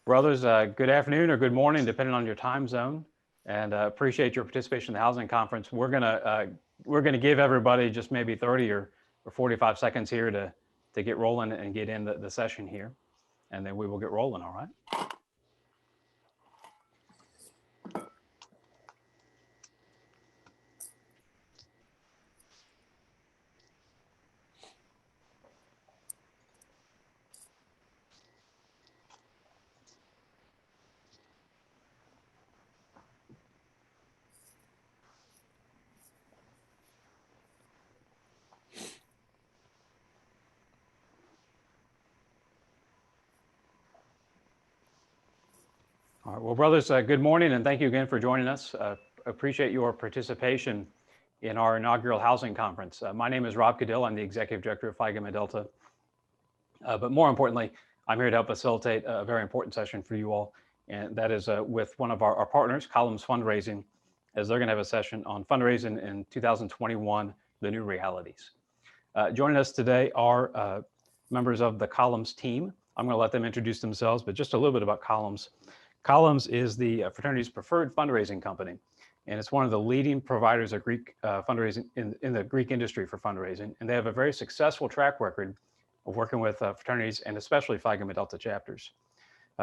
Brothers, good afternoon or good morning, depending on your time zone, and appreciate your participation in the housing conference. We're gonna give everybody just maybe 30 or 45 seconds here to get rolling and get in the session here, and then we will get rolling. All right. All right. Well, brothers, good morning, and thank you again for joining us. Appreciate your participation in our inaugural housing conference. My name is Rob Cadill. I'm the Executive Director of Phi Gamma Delta. But more importantly, I'm here to help facilitate a very important session for you all, and that is with one of our partners, Columns Fundraising, as they're going to have a session on fundraising in 2021, the new realities. Joining us today are members of the Columns team. I'm going to let them introduce themselves, but just a little bit about Columns. Columns is the fraternity's preferred fundraising company, and it's one of the leading providers of Greek fundraising in the Greek industry for fundraising. And they have a very successful track record of working with fraternities and especially Phi Gamma Delta chapters.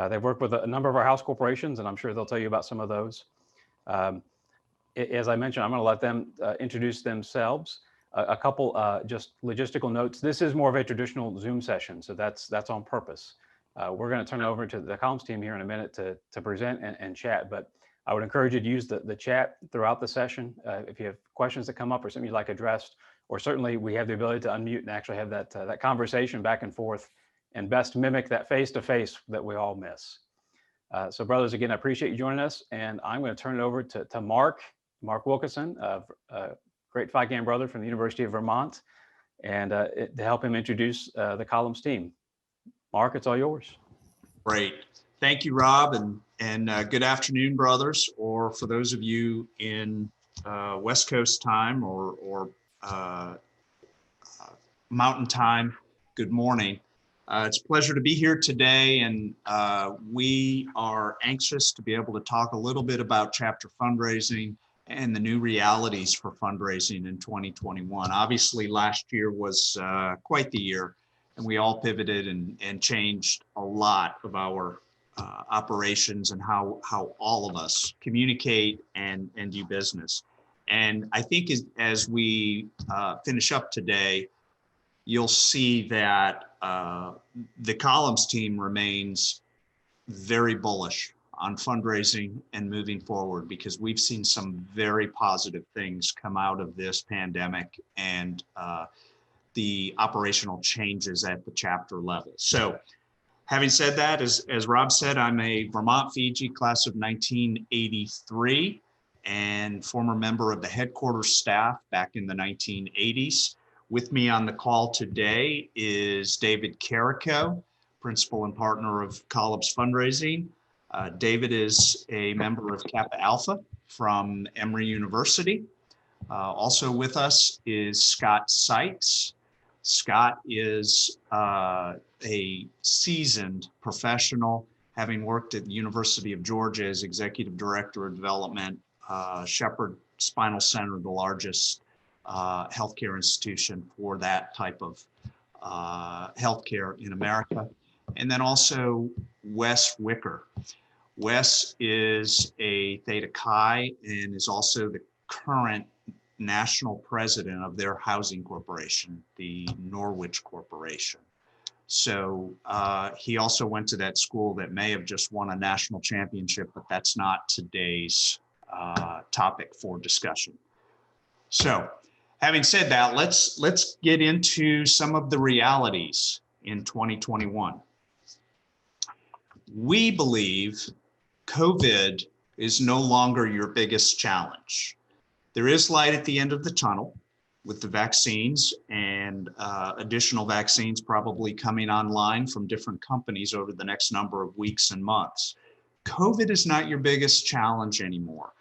They've worked with a number of our house corporations, and I'm sure they'll tell you about some of those. As I mentioned, I'm going to let them introduce themselves. A couple just logistical notes. This is more of a traditional Zoom session, so that's on purpose. We're going to turn it over to the Columns team here in a minute to present and chat, but I would encourage you to use the chat throughout the session. If you have questions that come up or something you'd like addressed, or certainly we have the ability to unmute and actually have that conversation back and forth and best mimic that face-to-face that we all miss. So brothers, again, I appreciate you joining us, and I'm going to turn it over to Mark Wilkinson, great Phi Gamma brother from the University of Vermont, and to help him introduce the Columns team. Mark, it's all yours. Great. Thank you, Rob, and good afternoon, brothers, or for those of you in West Coast time or Mountain time, good morning. It's a pleasure to be here today, and we are anxious to be able to talk a little bit about chapter fundraising and the new realities for fundraising in 2021. Obviously, last year was quite the year, and we all pivoted and changed a lot of our operations and how all of us communicate and do business. And I think as we finish up today, you'll see that the Columns team remains very bullish on fundraising and moving forward, because we've seen some very positive things come out of this pandemic and the operational changes at the chapter level. So having said that, as Rob said, I'm a Vermont Fiji class of 1983 and former member of the headquarters staff back in the 1980s. With me on the call today is David Carrico, principal and partner of Columns Fundraising. David is a member of Kappa Alpha from Emory University. Also with us is Scott Sykes. Scott is a seasoned professional, having worked at the University of Georgia as Executive Director of Development, Shepherd Spinal Center, the largest healthcare institution for that type of healthcare in America. And then also Wes Wicker. Wes is a Theta Chi and is also the current national president of their housing corporation, the Norwich Corporation. So he also went to that school that may have just won a national championship, but that's not today's topic for discussion. So having said that, let's get into some of the realities in 2021. We believe COVID is no longer your biggest challenge. There is light at the end of the tunnel with the vaccines and additional vaccines probably coming online from different companies over the next number of weeks and months. COVID is not your biggest challenge anymore.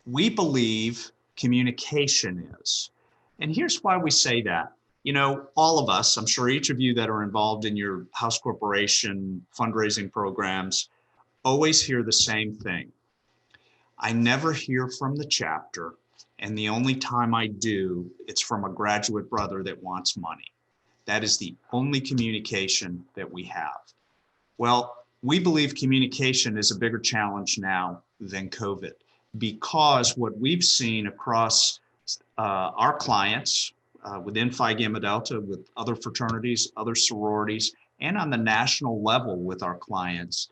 We believe communication is. And here's why we say that. You know, all of us, I'm sure each of you that are involved in your house corporation fundraising programs, always hear the same thing. I never hear from the chapter, and the only time I do, it's from a graduate brother that wants money. That is the only communication that we have. Well, we believe communication is a bigger challenge now than COVID, because what we've seen across our clients within Phi Gamma Delta, with other fraternities, other sororities, and on the national level with our clients,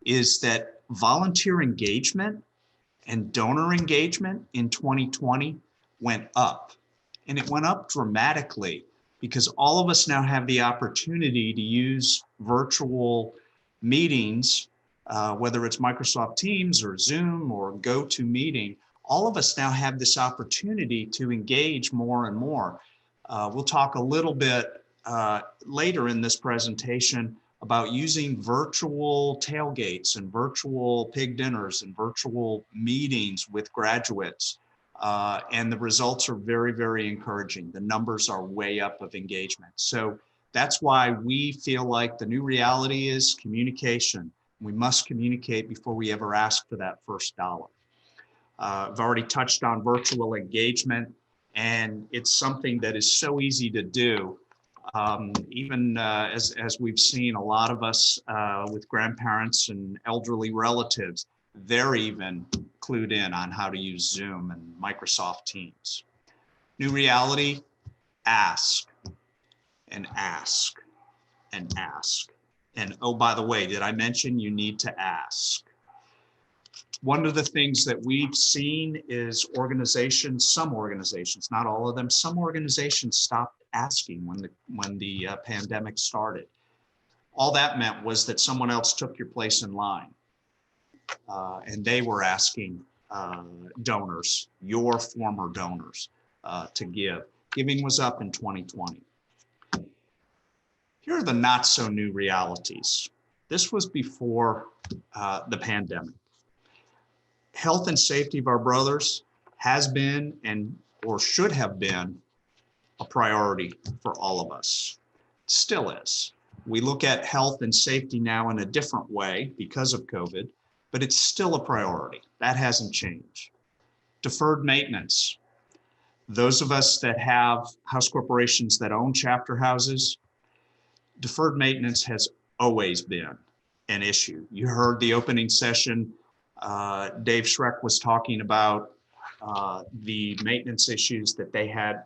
is that volunteer engagement and donor engagement in 2020 went up. And it went up dramatically because all of us now have the opportunity to use virtual meetings, whether it's Microsoft Teams or Zoom or GoToMeeting. All of us now have this opportunity to engage more and more. We'll talk a little bit later in this presentation about using virtual tailgates and virtual pig dinners and virtual meetings with graduates. And the results are very, very encouraging. The numbers are way up of engagement. So that's why we feel like the new reality is communication. We must communicate before we ever ask for that first dollar. I've already touched on virtual engagement, and it's something that is so easy to do. Even as we've seen, a lot of us with grandparents and elderly relatives, they're even clued in on how to use Zoom and Microsoft Teams. New reality, ask and ask and ask. And oh, by the way, did I mention you need to ask? One of the things that we've seen is some organizations, not all of them, some organizations stopped asking when the pandemic started. All that meant was that someone else took your place in line, and they were asking donors, your former donors, to give. Giving was up in 2020. Here are the not so new realities. This was before the pandemic. Health and safety of our brothers has been or should have been a priority for all of us. Still is. We look at health and safety now in a different way because of COVID, but it's still a priority. That hasn't changed. Deferred maintenance. Those of us that have house corporations that own chapter houses, deferred maintenance has always been an issue. You heard the opening session, Dave Schreck was talking about the maintenance issues that they had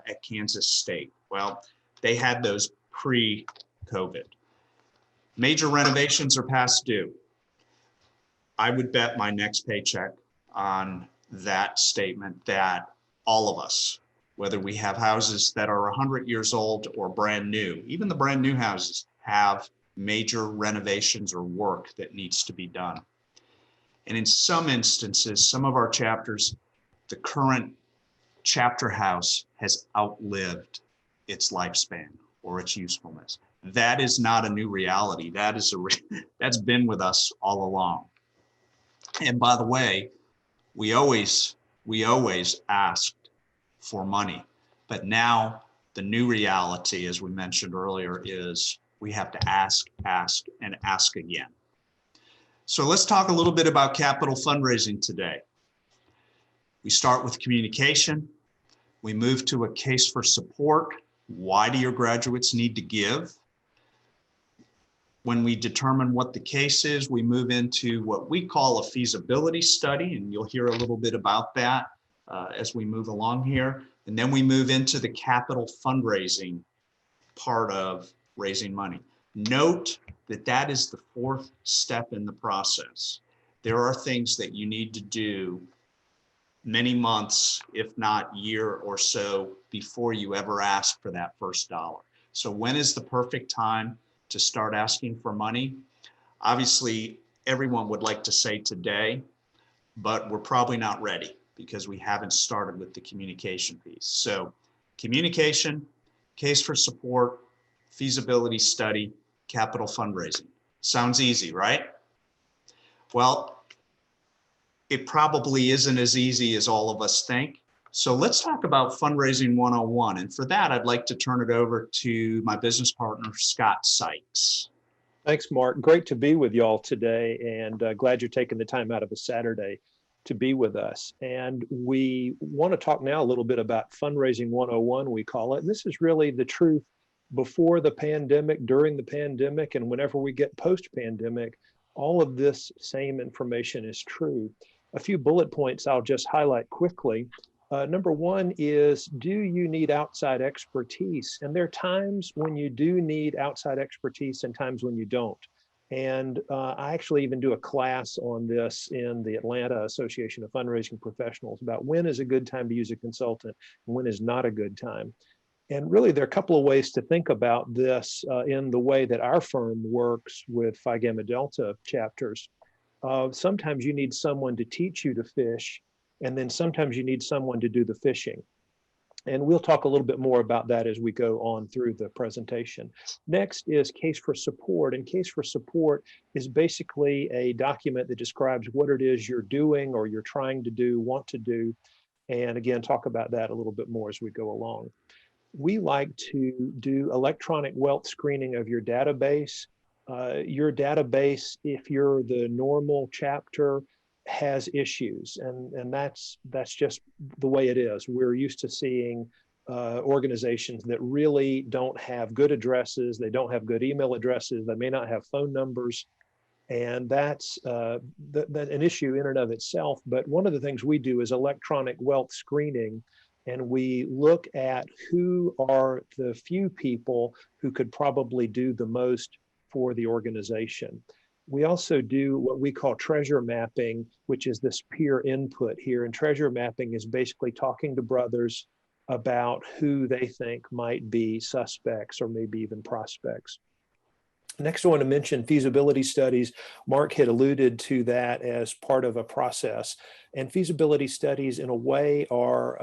at Kansas State. Well, they had those pre-COVID. Major renovations are past due. I would bet my next paycheck on that statement that all of us, whether we have houses that are 100 years old or brand new, even the brand new houses have major renovations or work that needs to be done. And in some instances, some of our chapters, the current chapter house has outlived its lifespan or its usefulness. That is not a new reality. That's been with us all along. And by the way, we always asked for money, but now the new reality, as we mentioned earlier, is we have to ask, and ask again. So let's talk a little bit about capital fundraising today. We start with communication. We move to a case for support. Why do your graduates need to give? When we determine what the case is, we move into what we call a feasibility study, and you'll hear a little bit about that as we move along here. And then we move into the capital fundraising part of raising money. Note that that is the fourth step in the process. There are things that you need to do many months, if not year or so, before you ever ask for that first dollar. So when is the perfect time to start asking for money? Obviously, everyone would like to say today, but we're probably not ready because we haven't started with the communication piece. So communication, case for support, feasibility study, capital fundraising. Sounds easy, right? Well, it probably isn't as easy as all of us think. So let's talk about fundraising 101. And for that, I'd like to turn it over to my business partner, Scott Sykes. Thanks, Mark. Great to be with y'all today, and glad you're taking the time out of a Saturday to be with us. And we want to talk now a little bit about Fundraising 101, we call it. And this is really the truth before the pandemic, during the pandemic, and whenever we get post-pandemic. All of this same information is true. A few bullet points I'll just highlight quickly. Number one is, do you need outside expertise? And there are times when you do need outside expertise and times when you don't. And I actually even do a class on this in the Atlanta Association of Fundraising Professionals about when is a good time to use a consultant and when is not a good time. And really, there are a couple of ways to think about this in the way that our firm works with Phi Gamma Delta chapters. Sometimes you need someone to teach you to fish, and then sometimes you need someone to do the fishing. And we'll talk a little bit more about that as we go on through the presentation. Next is Case for Support. And Case for Support is basically a document that describes what it is you're doing or you're trying to do, want to do. And again, talk about that a little bit more as we go along. We like to do electronic wealth screening of your database. Your database, if you're the normal chapter, has issues, and that's just the way it is. We're used to seeing organizations that really don't have good addresses, they don't have good email addresses, they may not have phone numbers, and that's an issue in and of itself. But one of the things we do is electronic wealth screening, and we look at who are the few people who could probably do the most for the organization. We also do what we call treasure mapping, which is this peer input here. And treasure mapping is basically talking to brothers about who they think might be suspects or maybe even prospects. Next, I want to mention feasibility studies. Mark had alluded to that as part of a process. And feasibility studies, in a way, are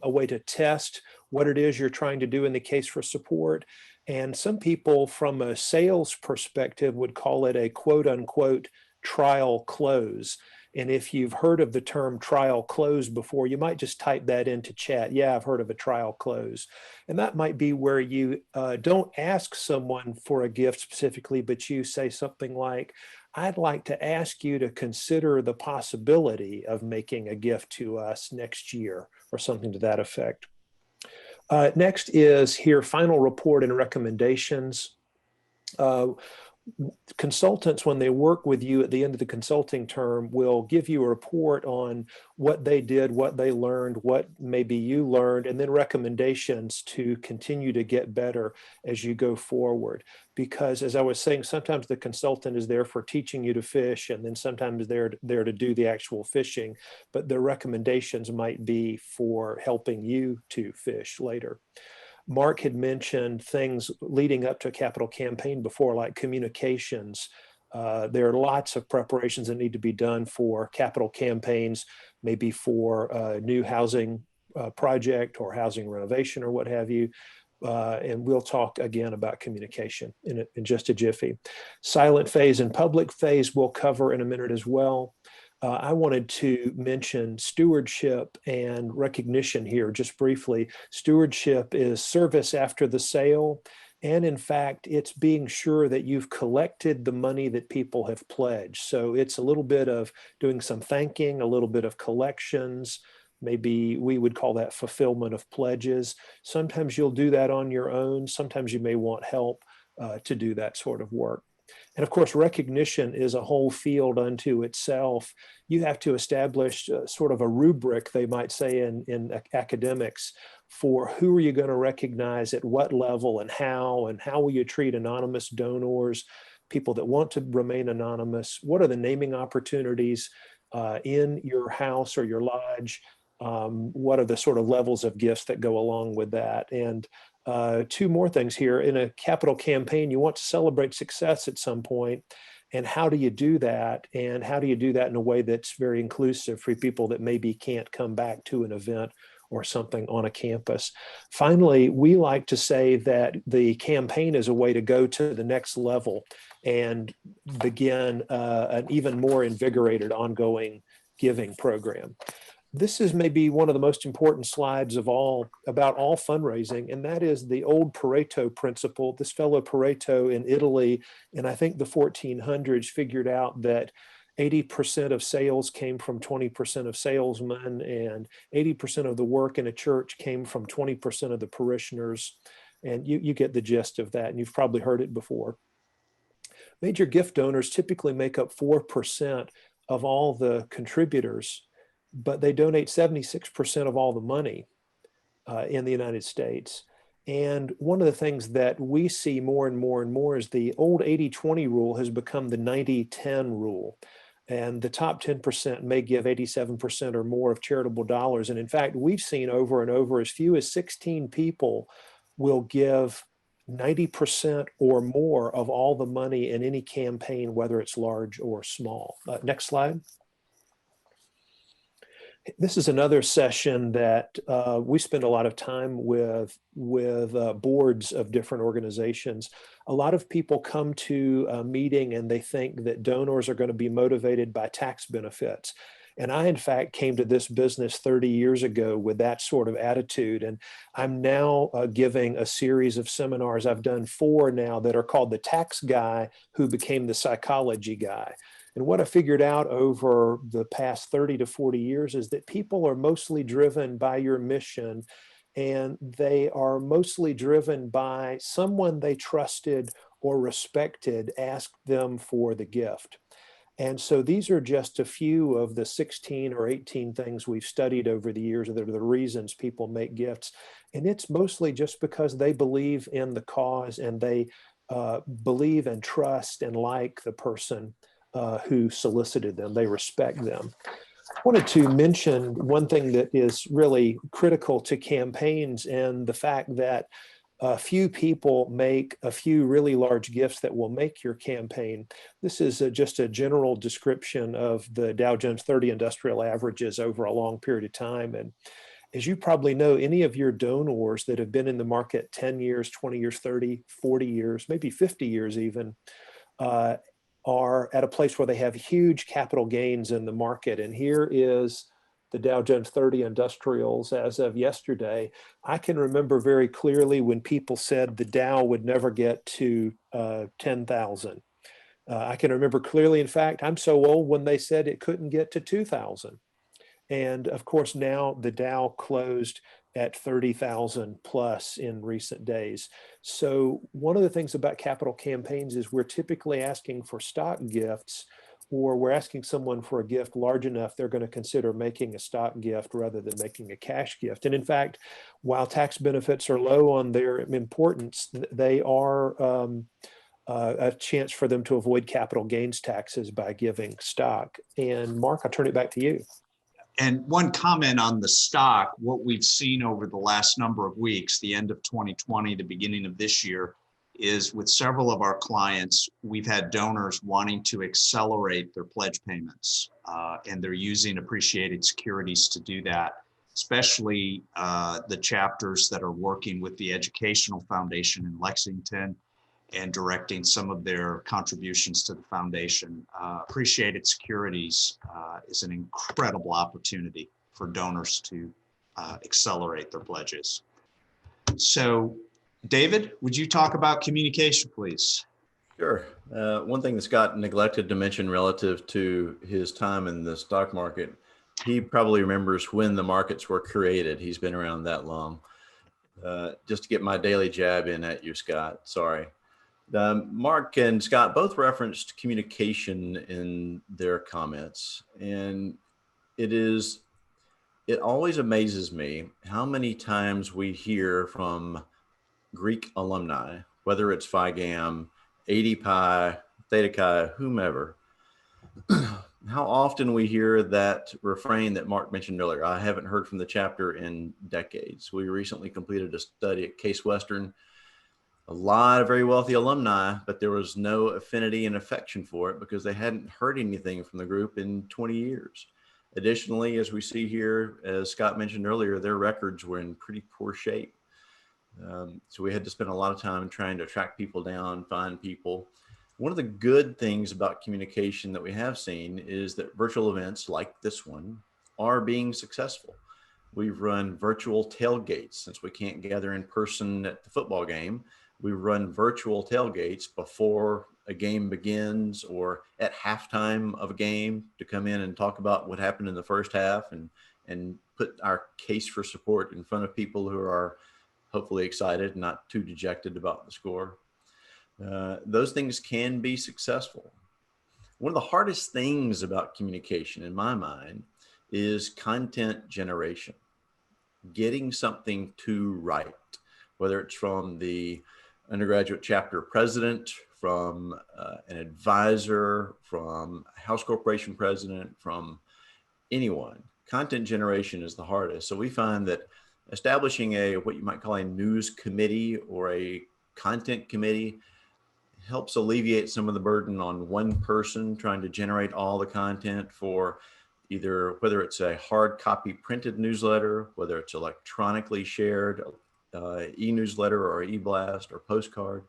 a way to test what it is you're trying to do in the case for support. And some people, from a sales perspective, would call it a quote unquote trial close. And if you've heard of the term trial close before, you might just type that into chat. Yeah, I've heard of a trial close. And that might be where you don't ask someone for a gift specifically, but you say something like, I'd like to ask you to consider the possibility of making a gift to us next year, or something to that effect. Next is here, final report and recommendations. Consultants, when they work with you at the end of the consulting term, will give you a report on what they did, what they learned, what maybe you learned, and then recommendations to continue to get better as you go forward. Because as I was saying, sometimes the consultant is there for teaching you to fish, and then sometimes they're there to do the actual fishing, but their recommendations might be for helping you to fish later. Mark had mentioned things leading up to a capital campaign before, like communications. There are lots of preparations that need to be done for capital campaigns, maybe for a new housing project or housing renovation or what have you. And we'll talk again about communication in just a jiffy. Silent phase and public phase we'll cover in a minute as well. I wanted to mention stewardship and recognition here just briefly. Stewardship is service after the sale. And in fact, it's being sure that you've collected the money that people have pledged. So it's a little bit of doing some thanking, a little bit of collections. Maybe we would call that fulfillment of pledges. Sometimes you'll do that on your own. Sometimes you may want help to do that sort of work. And of course, recognition is a whole field unto itself. You have to establish sort of a rubric, they might say in academics, for who are you going to recognize at what level and how will you treat anonymous donors, people that want to remain anonymous. What are the naming opportunities in your house or your lodge? What are the sort of levels of gifts that go along with that? And two more things here. In a capital campaign, you want to celebrate success at some point. And how do you do that? And how do you do that in a way that's very inclusive for people that maybe can't come back to an event or something on a campus? Finally, we like to say that the campaign is a way to go to the next level and begin an even more invigorated ongoing giving program. This is maybe one of the most important slides of all about all fundraising, and that is the old Pareto principle. This fellow Pareto in Italy, in I think the 1400s, figured out that 80% of sales came from 20% of salesmen, and 80% of the work in a church came from 20% of the parishioners. And you get the gist of that, and you've probably heard it before. Major gift donors typically make up 4% of all the contributors, but they donate 76% of all the money in the United States. And one of the things that we see more and more and more is the old 80-20 rule has become the 90-10 rule. And the top 10% may give 87% or more of charitable dollars. And in fact, we've seen over and over as few as 16 people will give 90% or more of all the money in any campaign, whether it's large or small. Next slide. This is another session that we spend a lot of time with boards of different organizations. A lot of people come to a meeting and they think that donors are going to be motivated by tax benefits. And I, in fact, came to this business 30 years ago with that sort of attitude. And I'm now giving a series of seminars. I've done 4 now that are called The Tax Guy Who Became the Psychology Guy. And what I figured out over the past 30 to 40 years is that people are mostly driven by your mission, and they are mostly driven by someone they trusted or respected asked them for the gift. And so these are just a few of the 16 or 18 things we've studied over the years that are the reasons people make gifts. And it's mostly just because they believe in the cause, and they believe and trust and like the person who solicited them. They respect them. I wanted to mention one thing that is really critical to campaigns, and the fact that a few people make a few really large gifts that will make your campaign. This is just a general description of the Dow Jones 30 industrial averages over a long period of time. And as you probably know, any of your donors that have been in the market 10 years, 20 years, 30, 40 years, maybe 50 years even, are at a place where they have huge capital gains in the market. And here is the Dow Jones 30 industrials as of yesterday. I can remember very clearly when people said the Dow would never get to 10,000. I can remember clearly, in fact, I'm so old when they said it couldn't get to 2,000. And of course, now the Dow closed at 30,000 plus in recent days. So one of the things about capital campaigns is we're typically asking for stock gifts, or we're asking someone for a gift large enough they're going to consider making a stock gift rather than making a cash gift. And in fact, while tax benefits are low on their importance, they are a chance for them to avoid capital gains taxes by giving stock. And Mark, I'll turn it back to you. And one comment on the stock, what we've seen over the last number of weeks, the end of 2020, the beginning of this year, is with several of our clients, we've had donors wanting to accelerate their pledge payments, and they're using appreciated securities to do that, especially the chapters that are working with the Educational Foundation in Lexington and directing some of their contributions to the foundation. Appreciated securities is an incredible opportunity for donors to accelerate their pledges. So, David, would you talk about communication, please? Sure. One thing that Scott neglected to mention relative to his time in the stock market, he probably remembers when the markets were created. He's been around that long. Just to get my daily jab in at you, Scott, sorry. Mark and Scott both referenced communication in their comments, and it always amazes me how many times we hear from Greek alumni, whether it's Phi Gam, AD Pi, Theta Chi, whomever, how often we hear that refrain that Mark mentioned earlier. I haven't heard from the chapter in decades. We recently completed a study at Case Western. A lot of very wealthy alumni, but there was no affinity and affection for it because they hadn't heard anything from the group in 20 years. Additionally, as we see here, as Scott mentioned earlier, their records were in pretty poor shape. So we had to spend a lot of time trying to track people down, find people. One of the good things about communication that we have seen is that virtual events like this one are being successful. We've run virtual tailgates since we can't gather in person at the football game. We run virtual tailgates before a game begins or at halftime of a game to come in and talk about what happened in the first half and put our case for support in front of people who are hopefully excited, not too dejected about the score. Those things can be successful. One of the hardest things about communication in my mind is content generation, getting something to write, whether it's from the undergraduate chapter president, from an advisor, from a house corporation president, from anyone. Content generation is the hardest. So we find that establishing what you might call a news committee or a content committee helps alleviate some of the burden on one person trying to generate all the content for either, whether it's a hard copy printed newsletter, whether it's electronically shared e-newsletter or e-blast or postcard.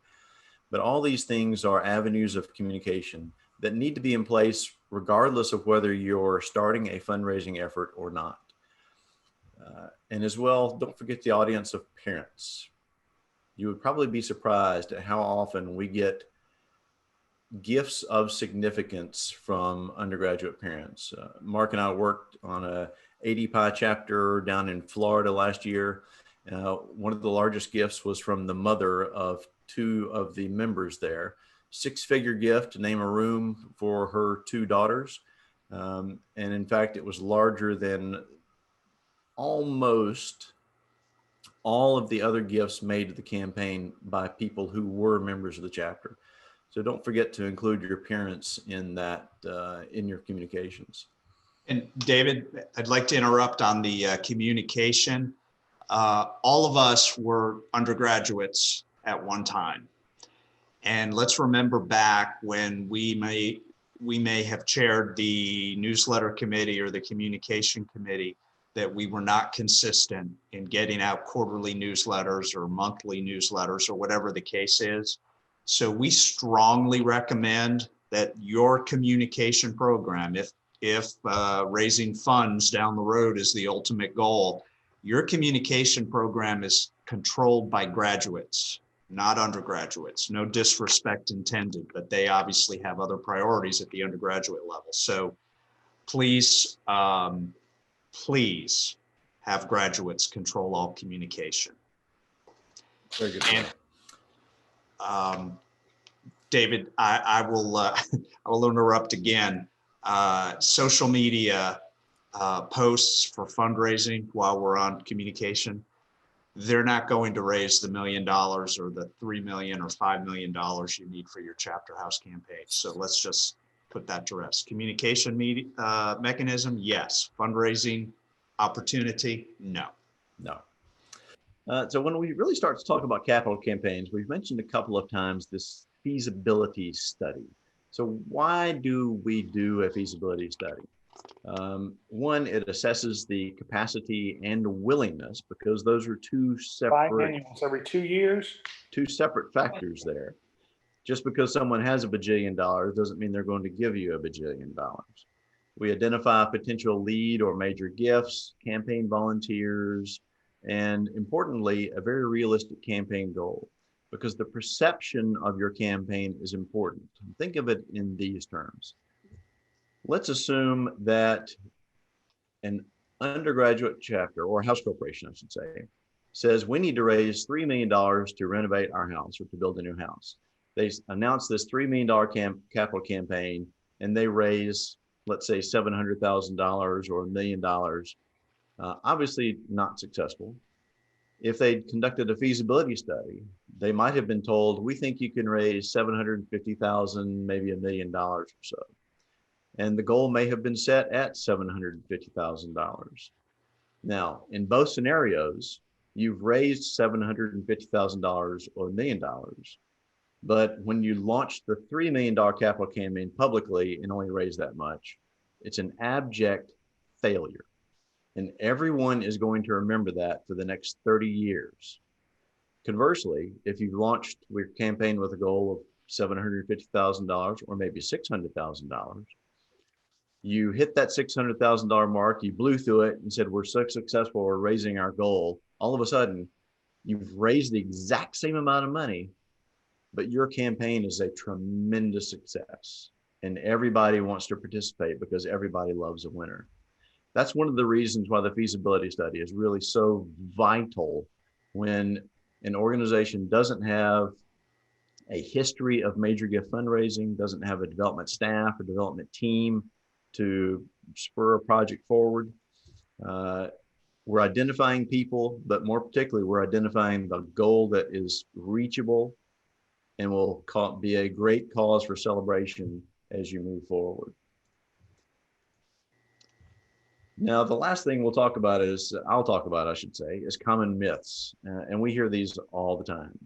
But all these things are avenues of communication that need to be in place regardless of whether you're starting a fundraising effort or not. And as well, don't forget the audience of parents. You would probably be surprised at how often we get gifts of significance from undergraduate parents. Mark and I worked on a ADPI chapter down in Florida last year. One of the largest gifts was from the mother of two of the members there. Six-figure gift to name a room for her two daughters. And in fact, it was larger than almost all of the other gifts made to the campaign by people who were members of the chapter. So don't forget to include your parents in that, in your communications. And David, I'd like to interrupt on the communication. All of us were undergraduates at one time. And let's remember back when we may have chaired the newsletter committee or the communication committee, that we were not consistent in getting out quarterly newsletters or monthly newsletters or whatever the case is. So we strongly recommend that your communication program, if raising funds down the road is the ultimate goal, your communication program is controlled by graduates, not undergraduates. No disrespect intended, but they obviously have other priorities at the undergraduate level. So please, please have graduates control all communication. Very good. And David, I will interrupt again. Social media posts for fundraising while we're on communication, they're not going to raise the $1 million or the $3 million or $5 million you need for your chapter house campaign. So let's just put that to rest. Communication mechanism, yes. Fundraising opportunity, no. No. So when we really start to talk about capital campaigns, we've mentioned a couple of times this feasibility study. So why do we do a feasibility study? One, it assesses the capacity and willingness, because those are two separate Biennials every 2 years. two separate factors there. Just because someone has $1 bajillion doesn't mean they're going to give you $1 bajillion. We identify potential lead or major gifts, campaign volunteers, and importantly, a very realistic campaign goal, because the perception of your campaign is important. Think of it in these terms. Let's assume that an undergraduate chapter, or house corporation, I should say, says we need to raise $3 million to renovate our house or to build a new house. They announce this $3 million capital campaign, and they raise, let's say, $700,000 or $1 million. Obviously not successful. If they conducted a feasibility study, they might have been told, we think you can raise $750,000, maybe $1 million or so. And the goal may have been set at $750,000. Now, in both scenarios, you've raised $750,000 or $1 million. But when you launch the $3 million capital campaign publicly and only raise that much, it's an abject failure. And everyone is going to remember that for the next 30 years. Conversely, if you've launched your campaign with a goal of $750,000 or maybe $600,000, You hit that $600,000 mark, you blew through it and said, we're so successful, we're raising our goal. All of a sudden, you've raised the exact same amount of money, but your campaign is a tremendous success. And everybody wants to participate because everybody loves a winner. That's one of the reasons why the feasibility study is really so vital when an organization doesn't have a history of major gift fundraising, doesn't have a development staff or development team to spur a project forward. We're identifying people, but more particularly, we're identifying the goal that is reachable and will be a great cause for celebration as you move forward. Now, the last thing I'll talk about, I should say, is common myths. And we hear these all the time.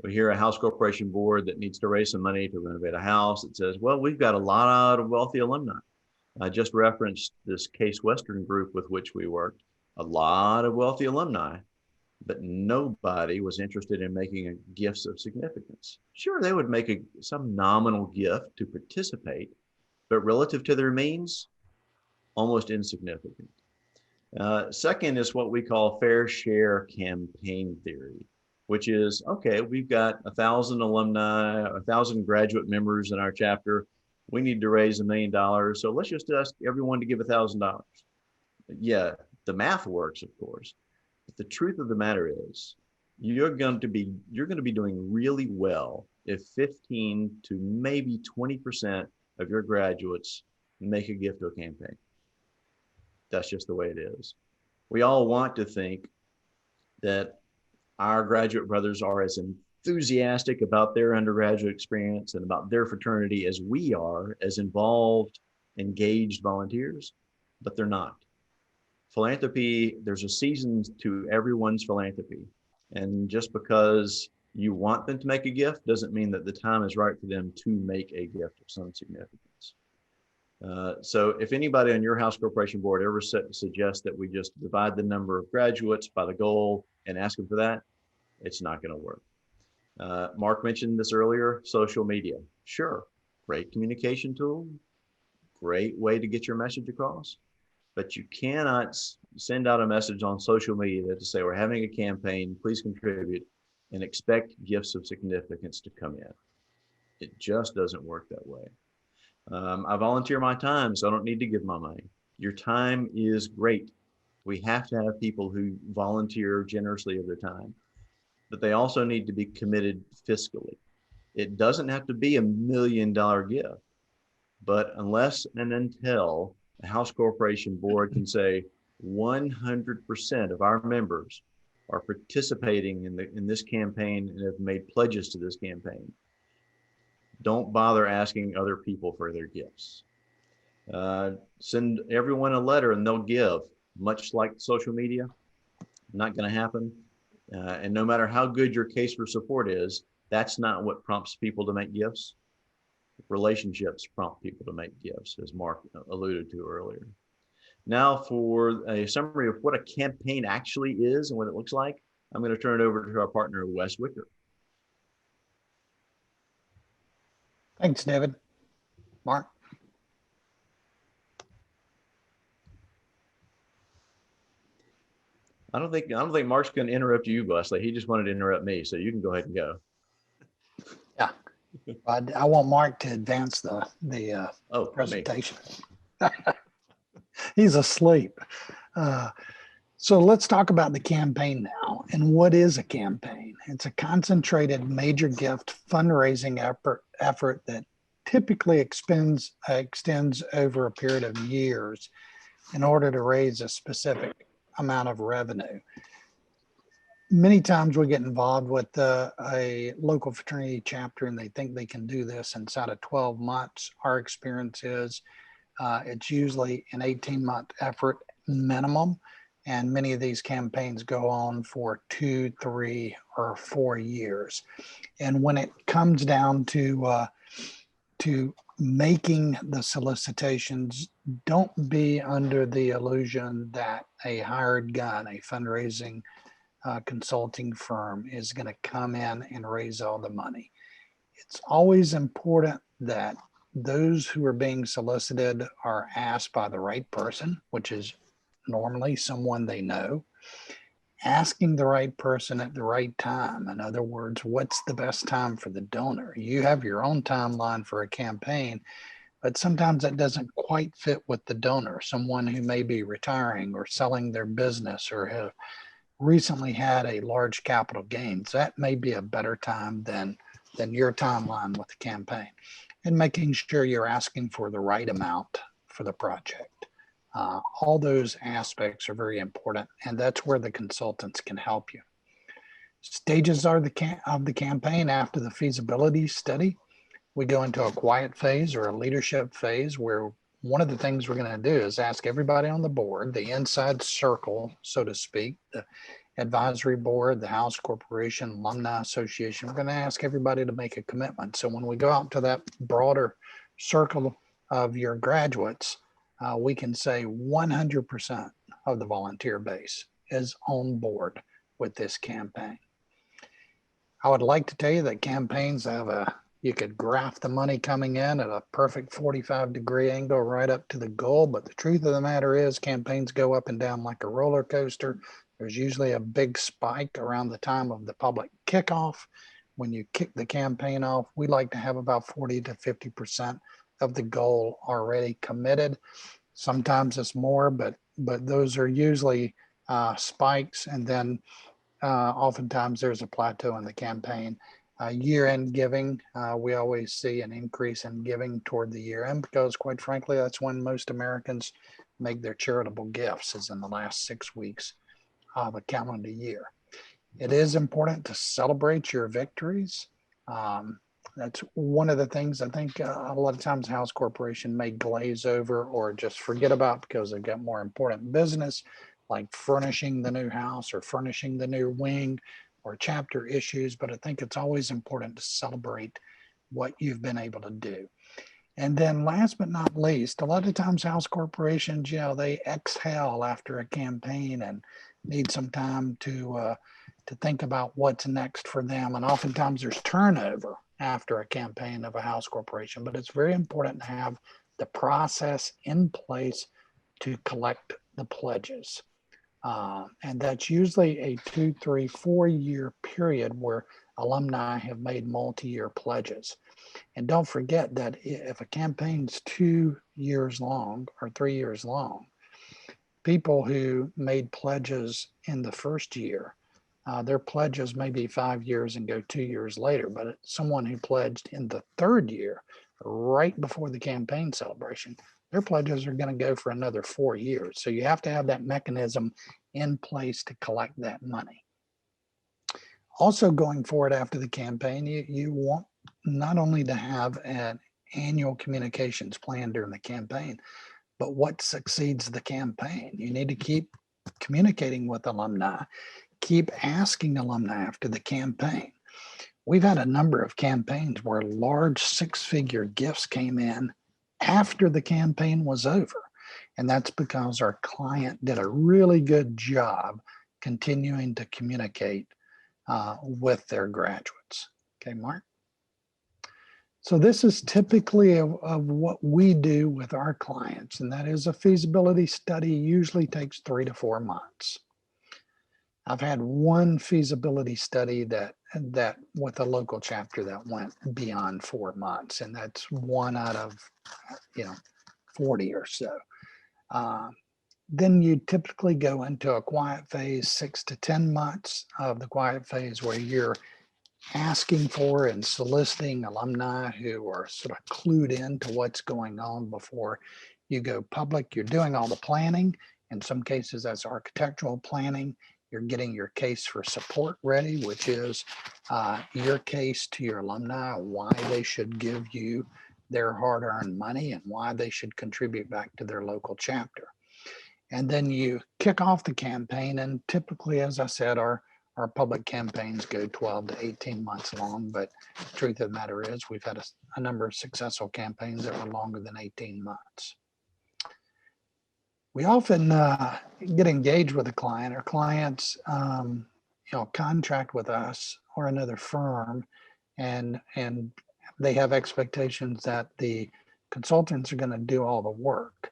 We hear a house corporation board that needs to raise some money to renovate a house that says, well, we've got a lot of wealthy alumni. I just referenced this Case Western group with which we worked, a lot of wealthy alumni, but nobody was interested in making gifts of significance. Sure, they would make some nominal gift to participate, but relative to their means, almost insignificant. Second is what we call fair share campaign theory, which is, okay, we've got 1,000 alumni, 1,000 graduate members in our chapter. We need to raise $1 million. So let's just ask everyone to give $1,000. Yeah, the math works, of course. But the truth of the matter is, you're going to be doing really well if 15 to maybe 20% of your graduates make a gift to a campaign. That's just the way it is. We all want to think that our graduate brothers are as enthusiastic about their undergraduate experience and about their fraternity as we are, as involved, engaged volunteers, but they're not. Philanthropy, there's a season to everyone's philanthropy. And just because you want them to make a gift doesn't mean that the time is right for them to make a gift of some significance. So if anybody on your house corporation board ever suggests that we just divide the number of graduates by the goal and ask them for that, it's not going to work. Mark mentioned this earlier, social media. Sure, great communication tool, great way to get your message across, but you cannot send out a message on social media to say we're having a campaign, please contribute, and expect gifts of significance to come in. It just doesn't work that way. I volunteer my time, so I don't need to give my money. Your time is great. We have to have people who volunteer generously of their time, but they also need to be committed fiscally. It doesn't have to be $1 million gift, but unless and until a house corporation board can say 100% of our members are participating in this campaign and have made pledges to this campaign, don't bother asking other people for their gifts. Send everyone a letter and they'll give, much like social media. Not going to happen. And no matter how good your case for support is, that's not what prompts people to make gifts. Relationships prompt people to make gifts, as Mark alluded to earlier. Now for a summary of what a campaign actually is and what it looks like, I'm going to turn it over to our partner, Wes Wicker. Thanks, David. Mark? I don't think Mark's going to interrupt you, Wesley. He just wanted to interrupt me, so you can go ahead and go. Yeah, I want Mark to advance the presentation. He's asleep. So let's talk about the campaign now. And what is a campaign? It's a concentrated major gift fundraising effort that typically extends over a period of years in order to raise a specific amount of revenue. Many times we get involved with a local fraternity chapter and they think they can do this inside of 12 months. Our experience is it's usually an 18-month effort minimum. And many of these campaigns go on for 2, 3, or 4 years. And when it comes down to making the solicitations, don't be under the illusion that a hired gun, a fundraising consulting firm is going to come in and raise all the money. It's always important that those who are being solicited are asked by the right person, which is normally someone they know. Asking the right person at the right time. In other words, what's the best time for the donor? You have your own timeline for a campaign, but sometimes that doesn't quite fit with the donor, someone who may be retiring or selling their business or have recently had a large capital gains. That may be a better time than your timeline with the campaign. And making sure you're asking for the right amount for the project. All those aspects are very important, and that's where the consultants can help you. Stages are of the campaign after the feasibility study. We go into a quiet phase or a leadership phase where one of the things we're going to do is ask everybody on the board, the inside circle, so to speak, the advisory board, the House Corporation, Alumni Association. We're going to ask everybody to make a commitment. So when we go out to that broader circle of your graduates, we can say 100% of the volunteer base is on board with this campaign. I would like to tell you that campaigns have you could graph the money coming in at a perfect 45-degree angle right up to the goal. But the truth of the matter is campaigns go up and down like a roller coaster. There's usually a big spike around the time of the public kickoff. When you kick the campaign off, we like to have about 40 to 50% of the goal already committed. Sometimes it's more, but those are usually spikes. And then oftentimes there's a plateau in the campaign. Year-end giving, we always see an increase in giving toward the year end because, quite frankly, that's when most Americans make their charitable gifts, is in the last 6 weeks of a calendar year. It is important to celebrate your victories. That's one of the things I think a lot of times House Corporation may glaze over or just forget about because they've got more important business like furnishing the new house or furnishing the new wing or chapter issues. But I think it's always important to celebrate what you've been able to do. And then last but not least, a lot of times House Corporations, they exhale after a campaign and need some time to think about what's next for them. And oftentimes there's turnover after a campaign of a House Corporation, but it's very important to have the process in place to collect the pledges. And that's usually a 2, 3, 4 year period where alumni have made multi-year pledges. And don't forget that if a campaign's 2 years long or 3 years long, people who made pledges in the first year, their pledges may be 5 years and go 2 years later, but someone who pledged in the third year, right before the campaign celebration, their pledges are going to go for another 4 years. So you have to have that mechanism in place to collect that money. Also, going forward after the campaign, you want not only to have an annual communications plan during the campaign, but what succeeds the campaign. You need to keep communicating with alumni, keep asking alumni after the campaign. We've had a number of campaigns where large 6-figure gifts came in after the campaign was over. And that's because our client did a really good job continuing to communicate with their graduates. Okay, Mark? So this is typically of what we do with our clients, and that is a feasibility study usually takes 3 to 4 months. I've had one feasibility study that with a local chapter that went beyond 4 months, and that's one out of 40 or so. Then you typically go into a quiet phase, 6 to 10 months of the quiet phase, where you're asking for and soliciting alumni who are sort of clued into what's going on before you go public. You're doing all the planning. In some cases, that's architectural planning. You're getting your case for support ready, which is your case to your alumni, why they should give you their hard-earned money and why they should contribute back to their local chapter. And then you kick off the campaign, and typically, as I said, our public campaigns go 12 to 18 months long, but the truth of the matter is we've had a number of successful campaigns that were longer than 18 months. We often get engaged with a client. Our clients contract with us or another firm, and they have expectations that the Consultants are going to do all the work.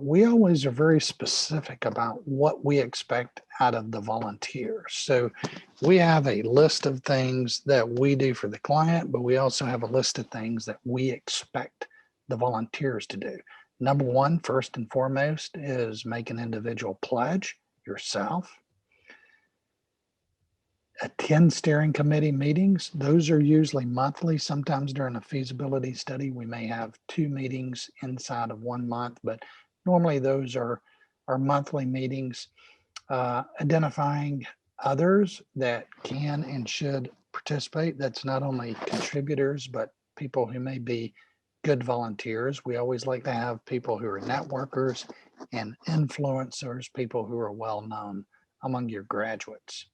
We always are very specific about what we expect out of the volunteers. So we have a list of things that we do for the client, but we also have a list of things that we expect the volunteers to do. Number one, first and foremost, is make an individual pledge yourself. Attend steering committee meetings. Those are usually monthly. Sometimes during a feasibility study, we may have 2 meetings inside of 1 month, but normally those are monthly meetings. Identifying others that can and should participate. That's not only contributors, but people who may be good volunteers. We always like to have people who are networkers and influencers, people who are well known among your graduates.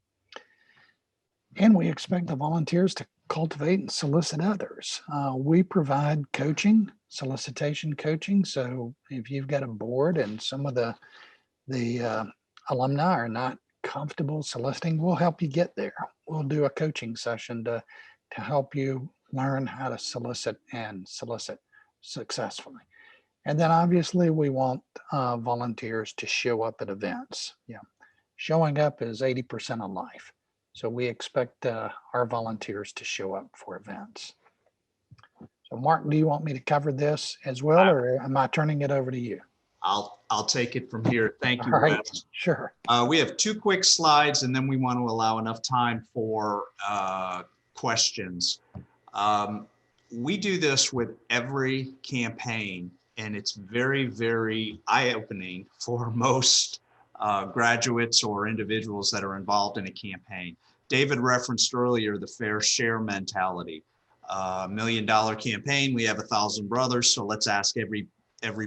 And we expect the volunteers to cultivate and solicit others. We provide coaching, solicitation coaching. So if you've got a board and some of the alumni are not comfortable soliciting, we'll help you get there. We'll do a coaching session to help you learn how to solicit and solicit successfully. And then obviously we want volunteers to show up at events. Yeah, showing up is 80% of life. So we expect our volunteers to show up for events. So Mark, do you want me to cover this as well, or am I turning it over to you? I'll take it from here. Thank you, All right, Wes. sure. We have 2 quick slides, and then we want to allow enough time for questions. We do this with every campaign, and it's very, very eye-opening for most graduates or individuals that are involved in a campaign. David referenced earlier the fair share mentality. $1 million campaign, we have 1,000 brothers, so let's ask every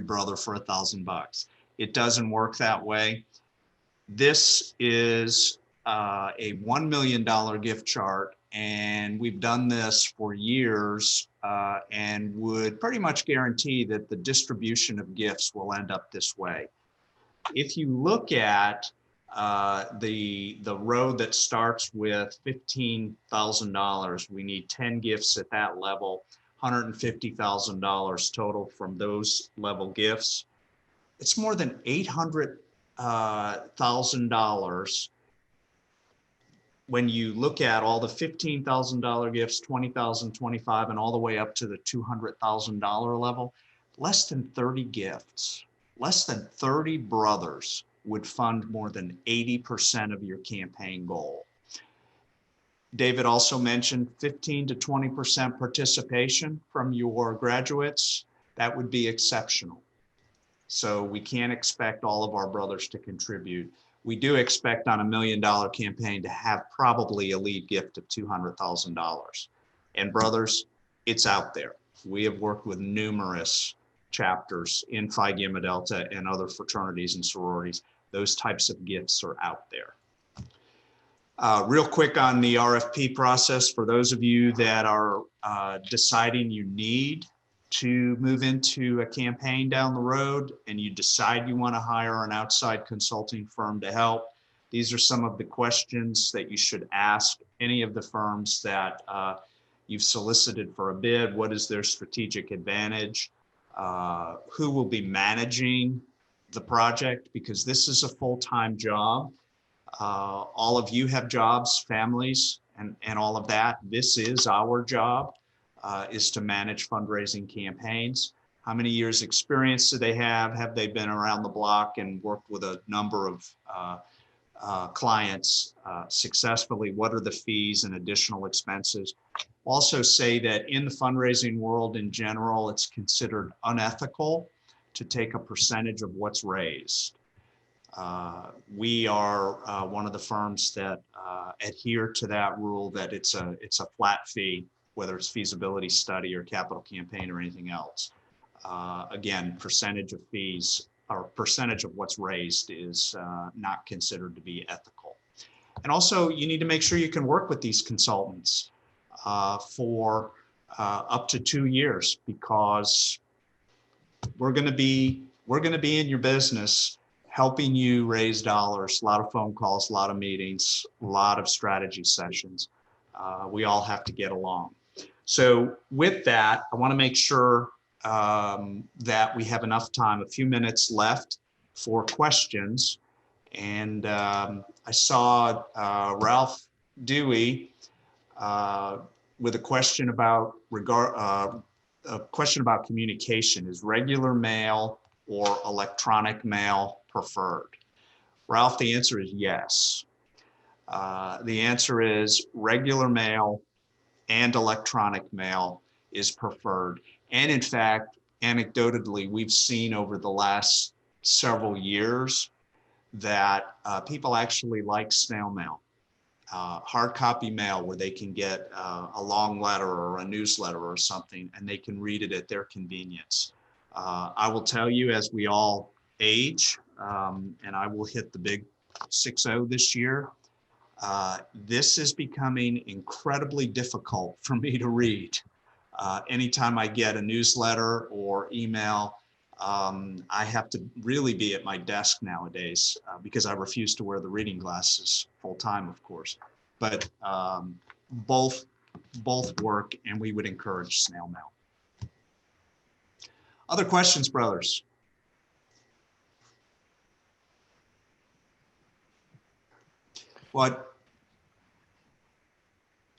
brother for $1,000. It doesn't work that way. This is a $1 million gift chart, and we've done this for years and would pretty much guarantee that the distribution of gifts will end up this way. If you look at the row that starts with $15,000, we need 10 gifts at that level, $150,000 total from those level gifts. It's more than $800,000 when you look at all the $15,000 gifts, $20,000, $25,000, and all the way up to the $200,000 level. Less than 30 gifts, less than 30 brothers would fund more than 80% of your campaign goal. David also mentioned 15 to 20% participation from your graduates. That would be exceptional. So we can't expect all of our brothers to contribute. We do expect on $1 million campaign to have probably a lead gift of $200,000. And brothers, it's out there. We have worked with numerous chapters in Phi Gamma Delta and other fraternities and sororities. Those types of gifts are out there. Real quick on the RFP process, for those of you that are deciding you need to move into a campaign down the road and you decide you want to hire an outside consulting firm to help, these are some of the questions that you should ask any of the firms that you've solicited for a bid. What is their strategic advantage? Who will be managing the project? Because this is a full-time job. All of you have jobs, families, and all of that. This is our job, is to manage fundraising campaigns. How many years experience do they have? Have they been around the block and worked with a number of clients successfully? What are the fees and additional expenses? Also say that in the fundraising world in general, it's considered unethical to take a percentage of what's raised. We are one of the firms that adhere to that rule, that it's a flat fee, whether it's feasibility study or capital campaign or anything else. Again, percentage of fees or percentage of what's raised is not considered to be ethical. And also, you need to make sure you can work with these consultants for up to 2 years, because we're going to be in your business helping you raise dollars. A lot of phone calls, a lot of meetings, a lot of strategy sessions. We all have to get along. So with that, I want to make sure that we have enough time, a few minutes left for questions. And I saw Ralph Dewey with a question about communication. Is regular mail or electronic mail preferred? Ralph, the answer is yes. The answer is regular mail and electronic mail is preferred. And in fact, anecdotally, we've seen over the last several years that people actually like snail mail, hard copy mail, where they can get a long letter or a newsletter or something, and they can read it at their convenience. I will tell you, as we all age, and I will hit the big 6-0 this year, this is becoming incredibly difficult for me to read. Anytime I get a newsletter or email, I have to really be at my desk nowadays because I refuse to wear the reading glasses full time, of course. But both work, and we would encourage snail mail. Other questions, brothers? What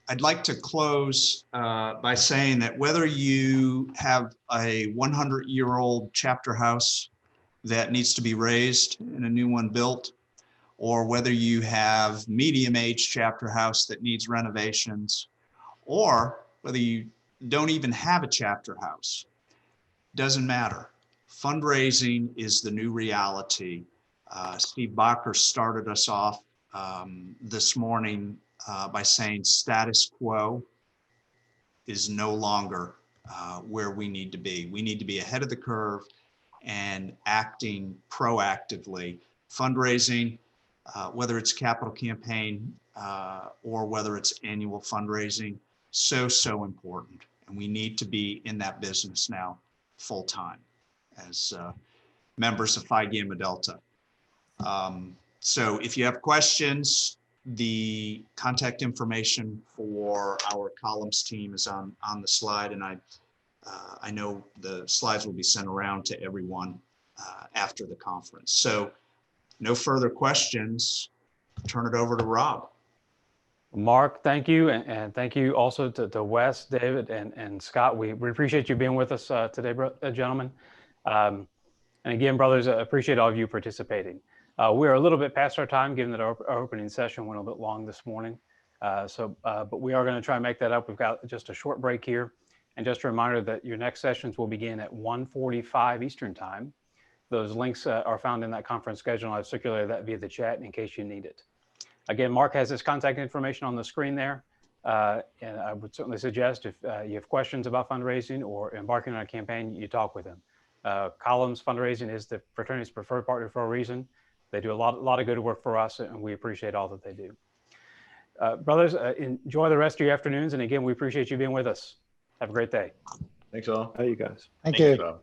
I'd like to close by saying that whether you have a 100-year-old chapter house that needs to be raised and a new one built, or whether you have medium-aged chapter house that needs renovations, or whether you don't even have a chapter house, doesn't matter. Fundraising is the new reality. Steve Bacher started us off this morning by saying status quo is no longer where we need to be. We need to be ahead of the curve and acting proactively. Fundraising, whether it's capital campaign or whether it's annual fundraising, so important. And we need to be in that business now full time as members of Phi Gamma Delta. So if you have questions, the contact information for our columns team is on the slide, and I know the slides will be sent around to everyone after the conference. So no further questions. Turn it over to Rob. Mark, thank you. And thank you also to Wes, David, and Scott. We appreciate you being with us today, gentlemen. And again, brothers, I appreciate all of you participating. We're a little bit past our time, given that our opening session went a little bit long this morning. But we are going to try and make that up. We've got just a short break here. And just a reminder that your next sessions will begin at 1:45 Eastern Time. Those links are found in that conference schedule. I've circulated that via the chat in case you need it. Again, Mark has his contact information on the screen there. And I would certainly suggest if you have questions about fundraising or embarking on a campaign, you talk with him. Columns Fundraising is the fraternity's preferred partner for a reason. They do a lot of good work for us, and we appreciate all that they do. Brothers, enjoy the rest of your afternoons. And again, we appreciate you being with us. Have a great day. Thanks all. How you guys? Thank Thank you. Rob.